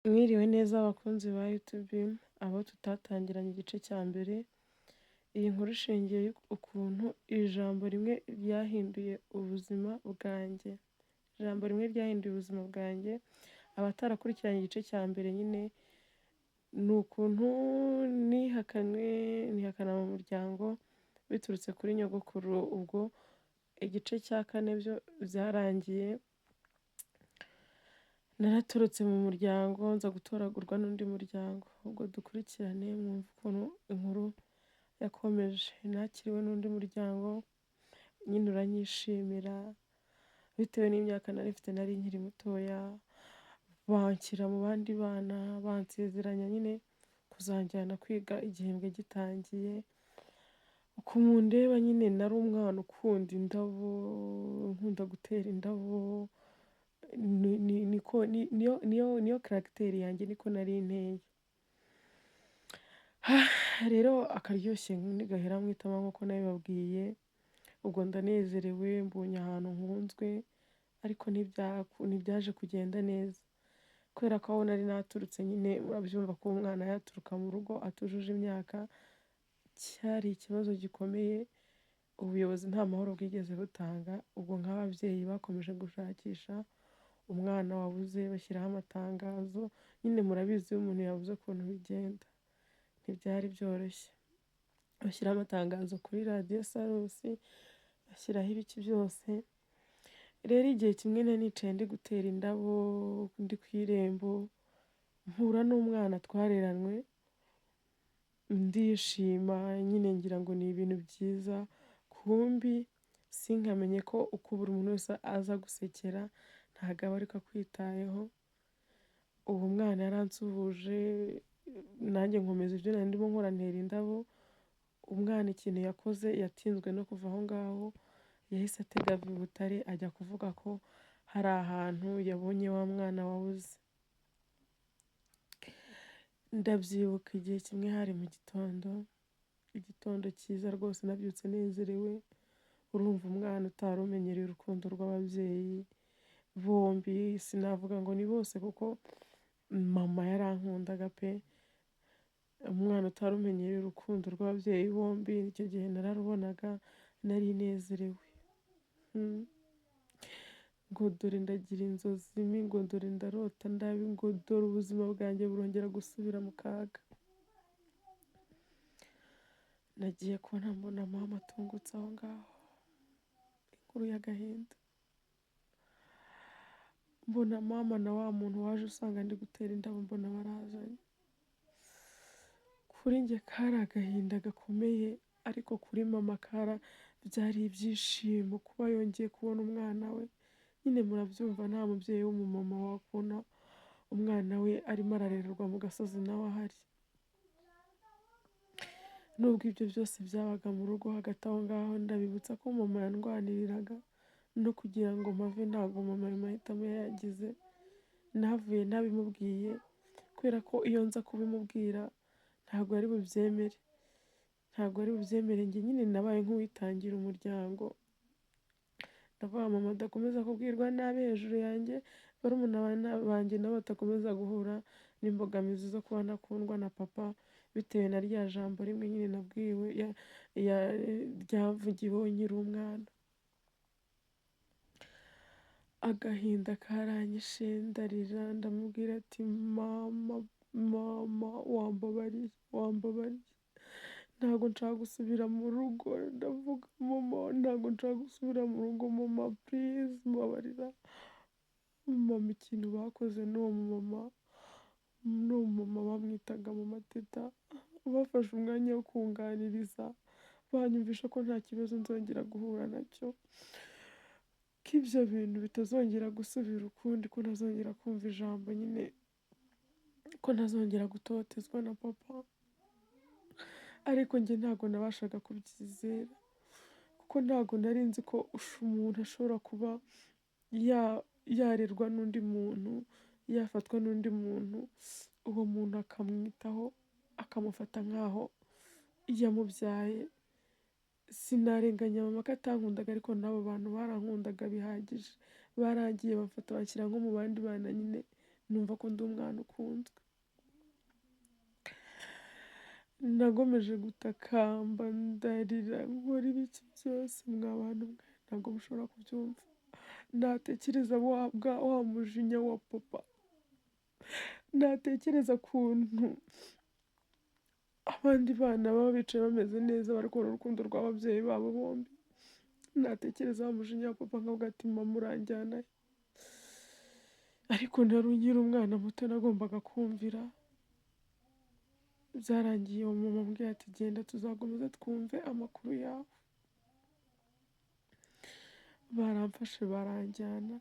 Mwiriwe neza abakunzi ba YouTube, abo tutatangiranye igice cya mbere. Iyi nkuru ishingiye ukuntu ijambo rimwe ryahinduye ubuzima bwanjye. Ijambo rimwe ryahinduye ubuzima bwanjye. Abatarakurikiranye igice cya mbere nyine ni ukuntu nihakana mu muryango biturutse kuri nyogokuru. Ubwo igice cya kane byo byarangiye naraturutse mu muryango nza gutoragurwa n'undi muryango. Ubwo dukurikirane mwumva ukuntu inkuru yakomeje. Nakiriwe n'undi muryango nyine uranyishimira bitewe n'imyaka nari mfite, nari nkiri mutoya. Banshyira mu bandi bana, bansezeranya nyine kuzanjyana kwiga igihembwe gitangiye. Uko mundeba nyine nari umwana ukunda indabo, nkunda gutera indabo. Niyo karagiteri yanjye, niko nari nteye. Rero akaryoshye ntigahera mu itama nk'uko nabibabwiye. Ubwo ndanezerewe, mbonye ahantu nkunzwe, ariko ntibyaje kugenda neza kubera ko aho nari naturutse nyine urabyumva ko umwana yaturuka mu rugo atujuje imyaka cyari ikibazo gikomeye. Ubuyobozi nta mahoro bwigeze butanga. Ubwo nk'ababyeyi bakomeje gushakisha umwana wabuze, bashyiraho amatangazo. Nyine murabizi iyo umuntu yabuze ukuntu bigenda, ntibyari byoroshye. Bashyiraho amatangazo kuri radiyo Sarusi, bashyiraho ibiki byose. Rero igihe kimwe nari nicaye ndi gutera indabo ndi ku irembo, mpura n'umwana twareranwe, ndishima nyine ngira ngo ni ibintu byiza. Kumbi sinkamenye ko uko buri muntu wese aza gusekera ntabwo aba ariko akwitayeho. Uwo mwana yaransuhuje, nanjye nkomeza ibyo nari ndimo nkora, ntera indabo. Umwana ikintu yakoze, yatinzwe no kuva aho ngaho, yahise atega ava i Butare ajya kuvuga ko hari ahantu yabonye wa mwana wabuze. Ndabyibuka igihe kimwe hari mu igitondo cyiza rwose, nabyutse nezerewe. Urumva umwana utari umenyereye urukundo rw'ababyeyi bombi, sinavuga ngo ni bose kuko mama yarankundaga pe. Umwana utari umenyereye urukundo rw'ababyeyi bombi, icyo gihe nararubonaga, nari nezerewe. Ngo dore ndagira inzozi mbi, ngo dore ndarota ndabi, ngo dore ubuzima bwanjye burongera gusubira mu kaga. Nagiye kubona mbona mama atungutse aho ngaho, inkuru y'agahinda. Mbona mama na wa muntu waje usanga ndi gutera indabo, mbona barazanye. Kuri njye kari agahinda gakomeye, ariko kuri mama byari ibyishimo kuba yongeye kubona umwana we. Nyine murabyumva, nta mubyeyi w'umumama wakubona umwana we arimo ararererwa mu gasozi nawe ahari. Nubwo ibyo byose byabaga mu rugo, hagati aho ngaho ndabibutsa ko mama yandwaniriraga no kugira ngo mpave. Ntabwo mama ayo mahitamo yayagize, nahavuye ntabimubwiye kubera ko iyo nza kubimubwira ntabwo ari bubyemere. Njye nyine nabaye nk'uwitangira umuryango. Ndavuga mama adakomeza kubwirwa nabi hejuru yanjye, barumuna banjye nabo batakomeza guhura n'imbogamizi zo kuba ntakundwa na papa, bitewe na rya jambo rimwe nyine nabwiwe ryavugiweho nkiri umwana. Agahinda karanyishe, ndarira, ndamubwira ati mama wambabariye, ntabwo nshaka gusubira mu rugo. Ndavuga mama, ntabwo nshaka gusubira mu rugo, mama please mbabarira. Mama ikintu bakoze n'uwo mama bamwitaga Mama Teta, bafashe umwanya wo kunganiriza, banyumvisha ko nta kibazo nzongera guhura nacyo, ko ibyo bintu bitazongera gusubira ukundi, ko ntazongera kumva ijambo nyine, ko ntazongera gutotezwa na papa. Ariko njye ntabwo nabashaga kubyizera kuko ntabwo nari nzi ko umuntu ashobora kuba yarerwa n'undi muntu, yafatwa n'undi muntu, uwo muntu akamwitaho, akamufata nk'aho yamubyaye. Sinarenganya mama ko atankundaga, ariko n'abo bantu barankundaga bihagije. Baragiye bamfata banshyira nko mu bandi bana nyine numva ko ndi umwana ukunzwe. Nagomeje gutakamba ndarira nkora ibiki byose mwa bantu mwe ntabwo mushobora kubyumva. Natekereza wa mujinya wa papa, natekereza ukuntu abandi bana baba bicaye bameze neza bari kubona urukundo rw'ababyeyi babo bombi, natekereza wa mujinya wa papa nkavuga ati mama uranjyana he? Ariko nari nkiri umwana muto nagombaga kumvira. Byarangiye uwo mama ambwiye ati genda tuzakomeza twumve amakuru yawe. Baramfashe baranjyana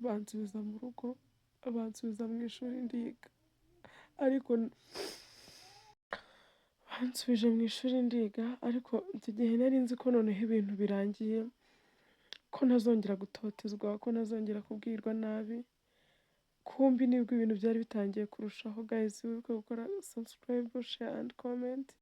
bansubiza mu rugo, bansubiza mu ishuri ndiga. Ariko bansubije mu ishuri ndiga, ariko icyo gihe nari nzi ko noneho ibintu birangiye, ko ntazongera gutotezwa, ko ntazongera kubwirwa nabi. Kumbi nibwo ibintu byari bitangiye kurushaho. Guys, wibuke gukora subscribe, share and comment.